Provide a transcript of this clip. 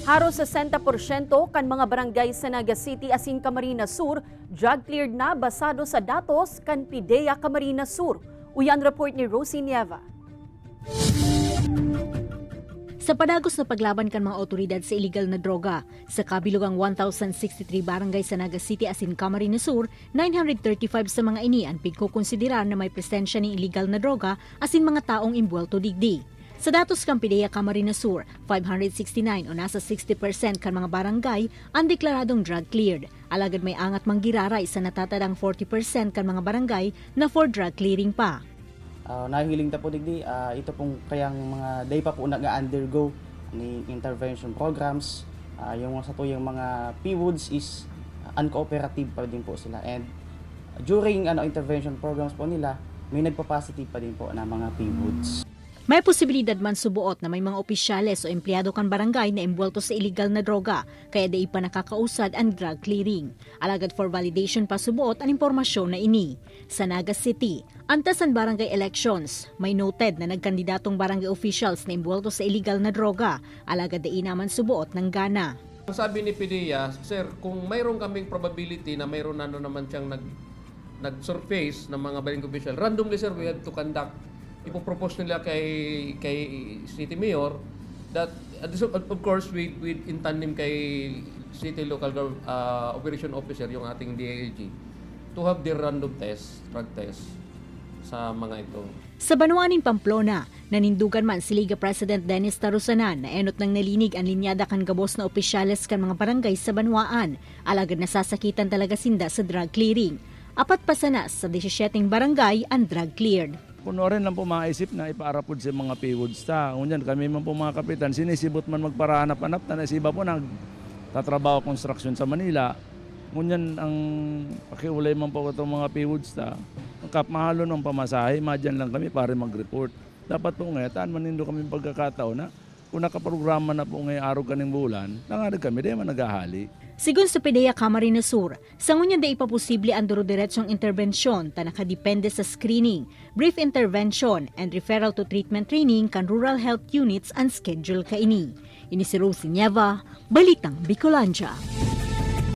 Haros 60% kan mga barangay sa Naga City asin Camarines Sur, drug cleared na basado sa datos kan PIDEA Camarines Sur. Uyan report ni Rosie Nieva. Sa padagos na paglaban kan mga otoridad sa illegal na droga, sa kabilugang 1,063 barangay sa Naga City asin Camarines Sur, 935 sa mga ini ang pigkukonsiderar na may presensya ng illegal na droga asin mga taong imbuelto digdi. Sa datos kang PIDEA Camarines Sur, 569 o nasa 60% kan mga barangay ang deklaradong drug cleared. Alagad may angat manggiraray sa natatadang 40% kan mga barangay na for drug clearing pa. Nahihiling ta po digdi, ito pong kayang mga day pa po nag-undergo ni intervention programs. Yung sa tuyang mga PWOODs is uncooperative pa din po sila. And during intervention programs po nila, may nagpa-positive pa din po na mga PWOODs. May posibilidad man subuot na may mga opisyales o empleyado kan barangay na imbuelto sa illegal na droga, kaya di pa nakakausad ang drug clearing. Alagad for validation pa subuot ang impormasyon na ini. Sa Naga City, antas ang barangay elections, may noted na nagkandidatong barangay officials na imbuelto sa illegal na droga, alagad di naman subuot ng gana. Ang sabi ni PIDEA, sir, kung mayroon kaming probability na mayroon naman siyang nag-surface ng mga barangay official, randomly sir, we have to conduct. Ipopropose nila kay City Mayor that of course we in tandem kay City Local Operation Officer yung ating DAAG to have their random test, drug test sa mga ito. Sa Banuanin, Pamplona, nanindugan man si Liga President Dennis Tarusanan na enot ng nalinig ang linyada kan gabos na opisyales kan mga barangay sa Banuaan. Alagad nasasakitan talaga sinda sa drug clearing. Apat pa sana sa 17 barangay ang drug cleared. Puno rin lang po maisip na ipaarapod sa mga PWOODs ta. Ngunyan kami man po mga kapitan, sinisibot man magparahanap-hanap na nasiba po nagtatrabaho construction sa Manila. Ngunyan ang pakiulay man po itong mga PWOODs ta. Mahalo ng pamasahe, madyan lang kami para mag-report. Dapat po ngayon, manindo kami pagkakataon na kung nakaprograma na po ngayon araw kaning bulan, nangadag kami, di man naghahali. Sigun sa PIDEA Camarines Sur, sa ngunyan da ipaposible ang duro-diretsong interbensyon ta nakadepende sa screening, brief intervention, and referral to treatment training kan rural health units and schedule kaini. Ini si Rosie Nieva, Balitang Bicolandia.